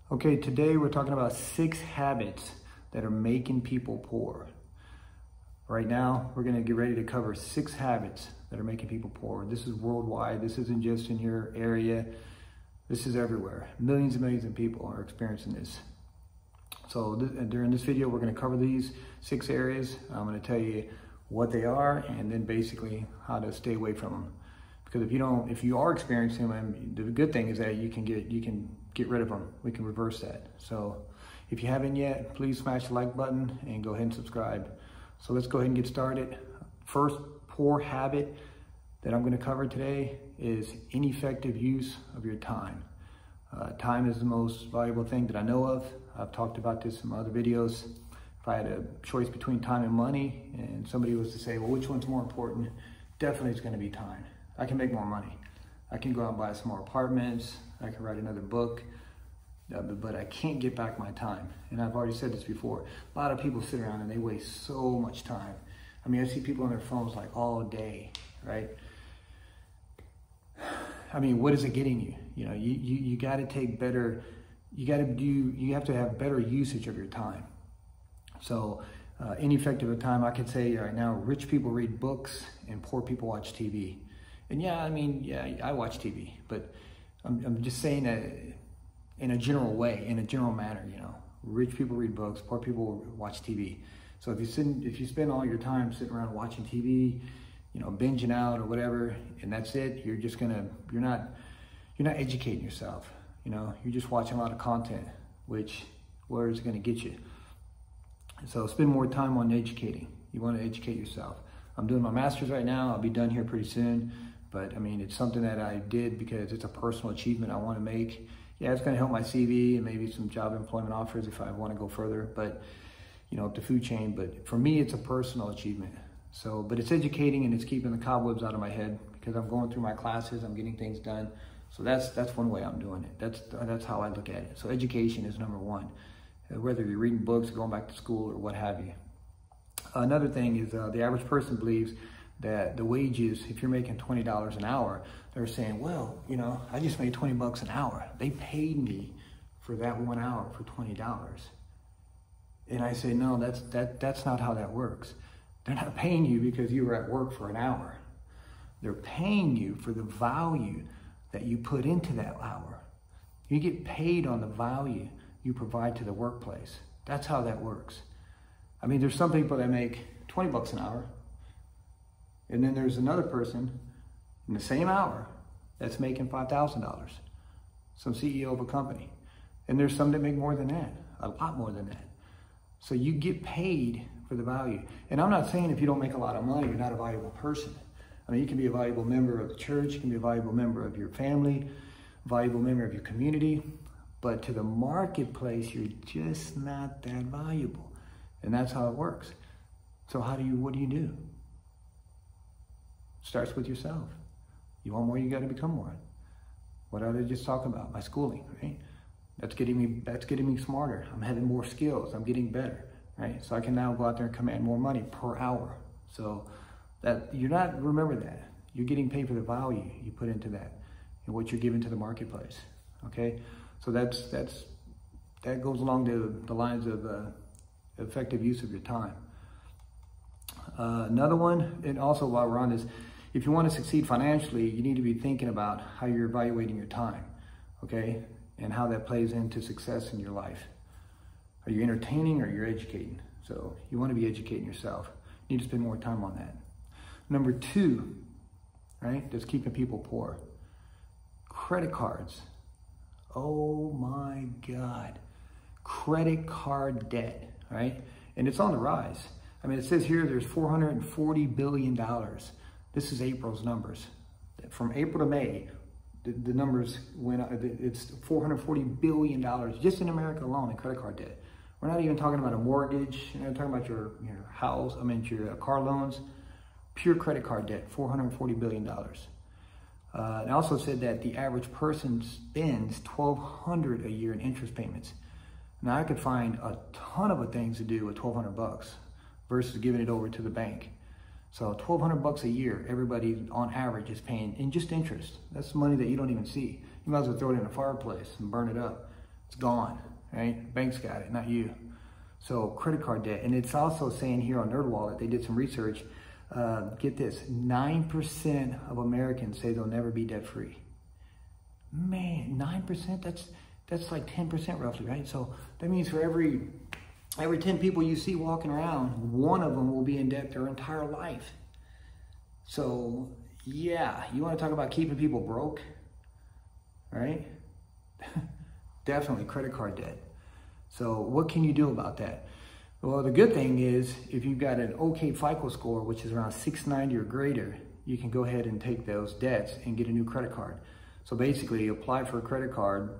Okay, today we're talking about 6 habits that are making people poor. Right now, we're gonna get ready to cover 6 habits that are making people poor. This is worldwide. This isn't just in your area. This is everywhere. Millions and millions of people are experiencing this. So during this video, we're gonna cover these 6 areas. I'm gonna tell you what they are and then basically how to stay away from them. Because if you are experiencing them, the good thing is that you can get rid of them. We can reverse that. So if you haven't yet, please smash the like button and go ahead and subscribe. So let's go ahead and get started. First poor habit that I'm going to cover today is ineffective use of your time. Time is the most valuable thing that I know of. I've talked about this in my other videos. If I had a choice between time and money and somebody was to say, well, which one's more important? Definitely it's going to be time. I can make more money. I can go out and buy some more apartments. I can write another book, but I can't get back my time. And I've already said this before. A lot of people sit around and they waste so much time. I mean, I see people on their phones like all day, right? I mean, what is it getting you? You know, you got to take better, you have to have better usage of your time. So ineffective of time, I could say right now, rich people read books and poor people watch TV. And yeah, I mean, yeah, I watch TV, but I'm just saying that in a general way, in a general manner, you know, rich people read books, poor people watch TV. So if you spend all your time sitting around watching TV, you know, binging out or whatever, and that's it, you're not educating yourself. You know, you're just watching a lot of content, where is it going to get you? So spend more time on educating. You want to educate yourself. I'm doing my master's right now. I'll be done here pretty soon. But I mean, it's something that I did because it's a personal achievement I want to make. Yeah, it's going to help my CV and maybe some job employment offers if I want to go further, but you know, up the food chain. But for me, it's a personal achievement. So, but it's educating and it's keeping the cobwebs out of my head because I'm going through my classes, I'm getting things done. So that's one way I'm doing it. That's how I look at it. So education is number one, whether you're reading books, going back to school, or what have you. Another thing is the average person believes that the wages, if you're making $20 an hour, they're saying, well, you know, I just made 20 bucks an hour. They paid me for that 1 hour for $20. And I say, no, that's not how that works. They're not paying you because you were at work for an hour. They're paying you for the value that you put into that hour. You get paid on the value you provide to the workplace. That's how that works. I mean, there's some people that make 20 bucks an hour, and then there's another person in the same hour that's making $5,000, some CEO of a company. And there's some that make more than that, a lot more than that. So you get paid for the value. And I'm not saying if you don't make a lot of money, you're not a valuable person. I mean, you can be a valuable member of the church, you can be a valuable member of your family, a valuable member of your community, but to the marketplace, you're just not that valuable. And that's how it works. So what do you do? Starts with yourself. You want more, you got to become more. What did I just talk about? My schooling, right? That's getting me smarter. I'm having more skills. I'm getting better, right? So I can now go out there and command more money per hour. So remember that. You're getting paid for the value you put into that and what you're giving to the marketplace, okay? So that goes along the lines of effective use of your time. Another one, and also while we're on this, if you want to succeed financially, you need to be thinking about how you're evaluating your time, okay? And how that plays into success in your life. Are you entertaining or you're educating? So you want to be educating yourself. You need to spend more time on that. Number 2, right, that's keeping people poor. Credit cards. Oh my God. Credit card debt, right? And it's on the rise. I mean, it says here there's $440 billion. This is April's numbers. From April to May, the numbers went up. It's $440 billion just in America alone in credit card debt. We're not even talking about a mortgage. We're not talking about your house, your car loans. Pure credit card debt, $440 billion. It also said that the average person spends $1,200 a year in interest payments. Now I could find a ton of things to do with $1,200 versus giving it over to the bank. So $1,200 a year, everybody on average is paying in just interest. That's money that you don't even see. You might as well throw it in a fireplace and burn it up. It's gone, right? Bank's got it, not you. So credit card debt. And it's also saying here on NerdWallet, they did some research. Get this, 9% of Americans say they'll never be debt free. Man, 9%, that's like 10% roughly, right? So that means for every 10 people you see walking around, one of them will be in debt their entire life. So yeah, you want to talk about keeping people broke, right? Definitely credit card debt. So what can you do about that? Well, the good thing is if you've got an okay FICO score, which is around 690 or greater, you can go ahead and take those debts and get a new credit card. So basically, you apply for a credit card.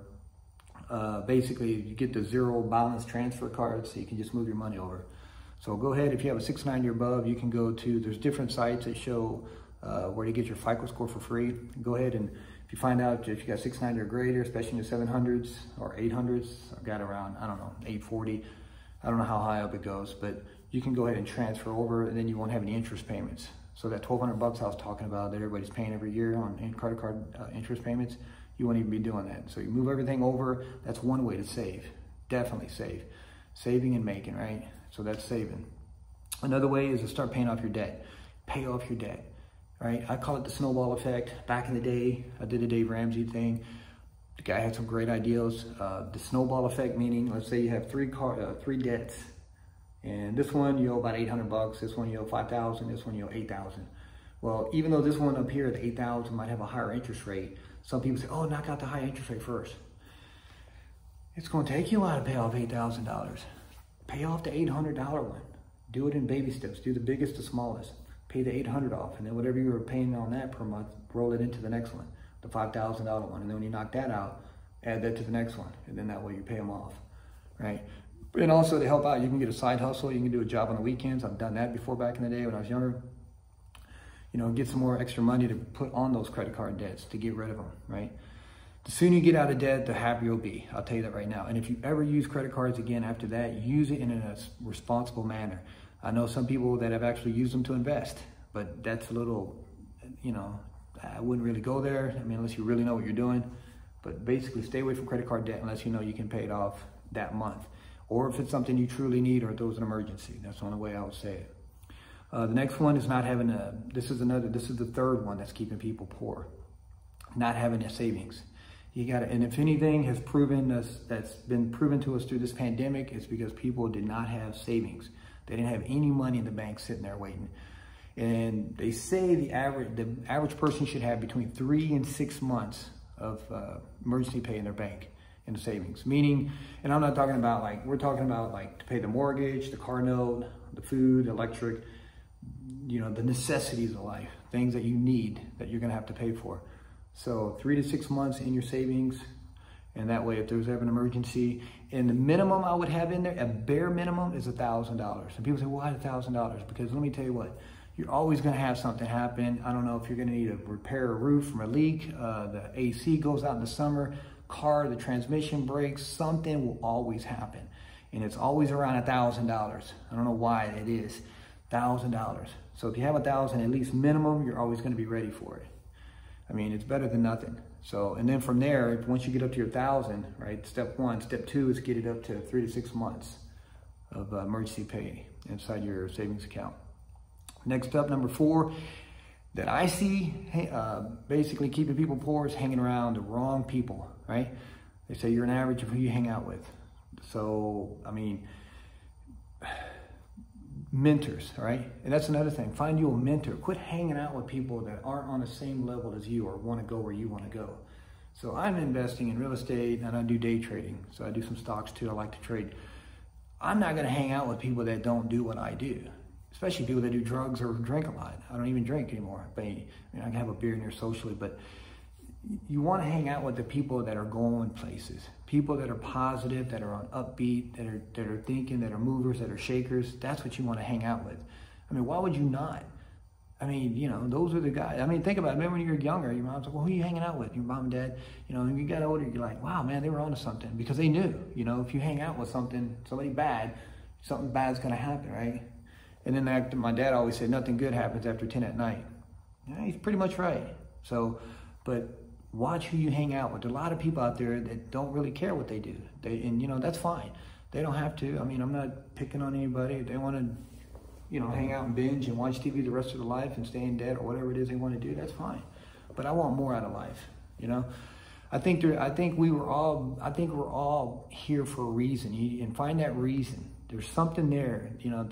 Basically, you get the zero balance transfer card, so you can just move your money over. So go ahead, if you have a 690 or above, you can go to, there's different sites that show where you get your FICO score for free. Go ahead and if you find out if you got 690 or greater, especially in the 700s or 800s, I've got around, I don't know, 840. I don't know how high up it goes, but you can go ahead and transfer over and then you won't have any interest payments. So that $1,200 I was talking about that everybody's paying every year on credit card interest payments, you won't even be doing that. So you move everything over. That's one way to save. Definitely save. Saving and making, right? So that's saving. Another way is to start paying off your debt. Pay off your debt, right? I call it the snowball effect. Back in the day, I did a Dave Ramsey thing. The guy had some great ideas. The snowball effect, meaning, let's say you have three debts. And this one you owe about $800. This one you owe $5,000. This one you owe $8,000. Well, even though this one up here, the $8,000 might have a higher interest rate, some people say, oh, knock out the high interest rate first. It's going to take you a while to pay off $8,000. Pay off the $800 one. Do it in baby steps. Do the biggest to smallest. Pay the $800 off. And then whatever you were paying on that per month, roll it into the next one, the $5,000 one. And then when you knock that out, add that to the next one. And then that way you pay them off, right? And also to help out, you can get a side hustle. You can do a job on the weekends. I've done that before back in the day when I was younger. You know, get some more extra money to put on those credit card debts to get rid of them, right? The sooner you get out of debt, the happier you'll be. I'll tell you that right now. And if you ever use credit cards again after that, use it in a responsible manner. I know some people that have actually used them to invest, but that's a little, you know, I wouldn't really go there. I mean, unless you really know what you're doing. But basically, stay away from credit card debt unless you know you can pay it off that month. Or if it's something you truly need or if there was an emergency. That's the only way I would say it. The next one is not having this is the third one that's keeping people poor. Not having a savings. You got to, and if anything has that's been proven to us through this pandemic, it's because people did not have savings. They didn't have any money in the bank sitting there waiting. And they say the average person should have between 3 and 6 months of emergency pay in their bank in the savings. Meaning, and I'm not talking about like, we're talking about like to pay the mortgage, the car note, the food, electric, you know, the necessities of life, things that you need that you're going to have to pay for. So 3 to 6 months in your savings. And that way, if there's ever an emergency, and the minimum I would have in there, a bare minimum is $1,000. And people say, why $1,000? Because let me tell you what, you're always going to have something happen. I don't know if you're going to need to repair a roof from a leak, the AC goes out in the summer, car, the transmission breaks, something will always happen. And it's always around $1,000. I don't know why it is. $1,000. So if you have $1,000, at least minimum, you're always going to be ready for it. I mean, it's better than nothing. So, and then from there, once you get up to your 1,000, right? Step 1, step 2 is get it up to 3 to 6 months of emergency pay inside your savings account. Next up, number 4, that I see basically keeping people poor is hanging around the wrong people, right? They say you're an average of who you hang out with. So, I mean, mentors, right? And that's another thing. Find you a mentor. Quit hanging out with people that aren't on the same level as you or want to go where you want to go. So I'm investing in real estate and I do day trading. So I do some stocks too. I like to trade. I'm not going to hang out with people that don't do what I do, especially people that do drugs or drink a lot. I don't even drink anymore. But, I mean, I can have a beer in there socially, but you want to hang out with the people that are going places, people that are positive, that are on upbeat, that are thinking, that are movers, that are shakers. That's what you want to hang out with. I mean, why would you not? I mean, you know, those are the guys. I mean, think about it. Remember when you were younger, your mom's like, well, who are you hanging out with? Your mom and dad. You know, when you got older, you're like, wow, man, they were onto something, because they knew, you know, if you hang out with somebody bad, something bad's going to happen, right? And then my dad always said, nothing good happens after 10 at night. Yeah, he's pretty much right. So, but watch who you hang out with. There are a lot of people out there that don't really care what they do. And you know, that's fine. They don't have to. I mean, I'm not picking on anybody. If they want to, you know, hang out and binge and watch TV the rest of their life and stay in debt or whatever it is they want to do, that's fine. But I want more out of life, you know? I think we're all here for a reason. And find that reason. There's something there, you know,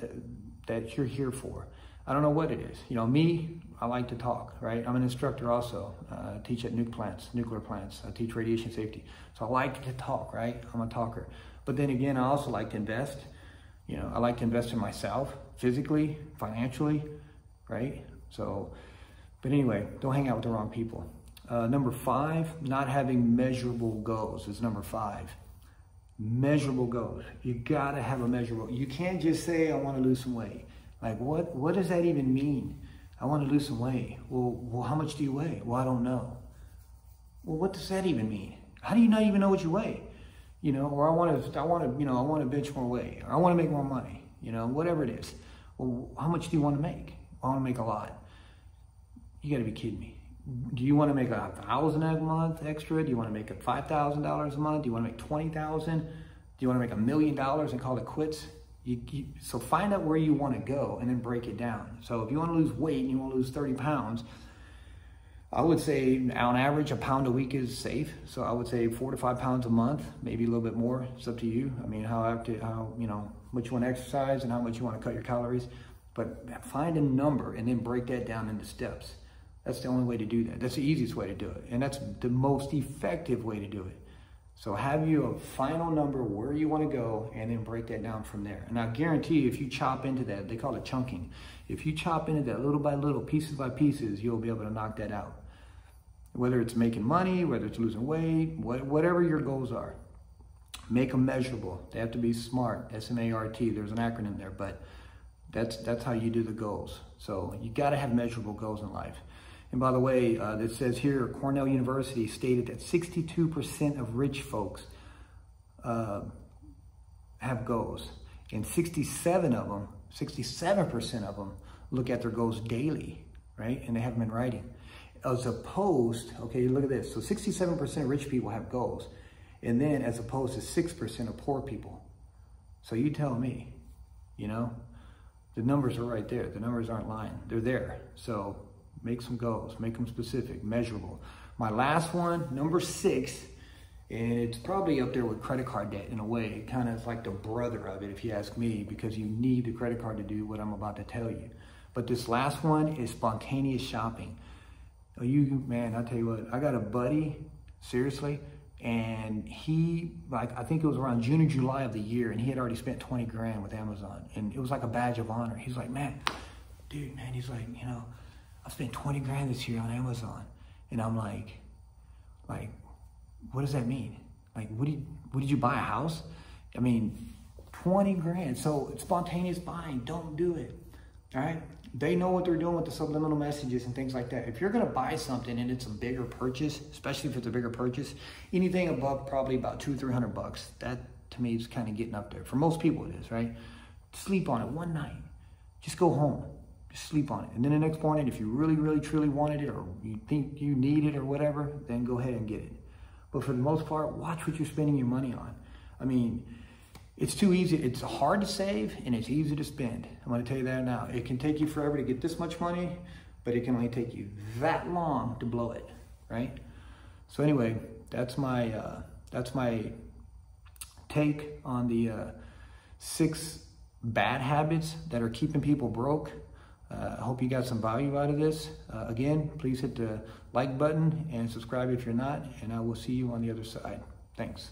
that you're here for. I don't know what it is. You know, me, I like to talk, right? I'm an instructor also. I teach at nuclear plants. I teach radiation safety. So I like to talk, right? I'm a talker. But then again, I also like to invest. You know, I like to invest in myself, physically, financially, right? So, but anyway, don't hang out with the wrong people. Number 5, not having measurable goals is number 5. Measurable goals. You gotta have a measurable. You can't just say, I want to lose some weight. Like, what does that even mean? I want to lose some weight. Well, how much do you weigh? Well, I don't know. Well, what does that even mean? How do you not even know what you weigh? You know, or I want to bench more weight, or I want to make more money. You know, whatever it is. Well, how much do you want to make? I want to make a lot. You got to be kidding me. Do you want to make $1,000 a month extra? Do you want to make $5,000 a month? Do you want to make $20,000? Do you want to make $1 million and call it quits? So find out where you want to go and then break it down. So if you want to lose weight and you want to lose 30 pounds, I would say on average, a pound a week is safe. So I would say 4 to 5 pounds a month, maybe a little bit more. It's up to you. I mean, how you know, much you want to exercise and how much you want to cut your calories. But find a number and then break that down into steps. That's the only way to do that. That's the easiest way to do it. And that's the most effective way to do it. So have you a final number where you want to go and then break that down from there. And I guarantee you, if you chop into that, they call it chunking. If you chop into that little by little, pieces by pieces, you'll be able to knock that out. Whether it's making money, whether it's losing weight, whatever your goals are, make them measurable. They have to be SMART, S-M-A-R-T. There's an acronym there, but that's how you do the goals. So you got to have measurable goals in life. And by the way, it says here, Cornell University stated that 62% of rich folks have goals. And 67% of them look at their goals daily, right? And they have them in writing. As opposed, okay, look at this. So 67% of rich people have goals. And then as opposed to 6% of poor people. So you tell me, you know, the numbers are right there. The numbers aren't lying. They're there. So make some goals, make them specific, measurable. My last one, number 6, and it's probably up there with credit card debt in a way. It kind of is like the brother of it, if you ask me, because you need the credit card to do what I'm about to tell you. But this last one is spontaneous shopping. Man, I'll tell you what, I got a buddy, seriously, and he, like, I think it was around June or July of the year, and he had already spent 20 grand with Amazon, and it was like a badge of honor. He's like, man, he's like, you know, I spent 20 grand this year on Amazon. And I'm like, what does that mean? Like, what did you buy a house? I mean, 20 grand. So spontaneous buying, don't do it. All right. They know what they're doing with the subliminal messages and things like that. If you're going to buy something and it's a bigger purchase, especially if it's a bigger purchase, anything above probably about $200 or $300, that to me is kind of getting up there. For most people it is, right? Sleep on it one night. Just go home. Sleep on it. And then the next morning, if you really, really, truly wanted it or you think you need it or whatever, then go ahead and get it. But for the most part, watch what you're spending your money on. I mean, it's too easy. It's hard to save and it's easy to spend. I'm going to tell you that now. It can take you forever to get this much money, but it can only take you that long to blow it, right? So anyway, that's my take on the 6 bad habits that are keeping people broke. I hope you got some value out of this. Again, please hit the like button and subscribe if you're not, and I will see you on the other side. Thanks.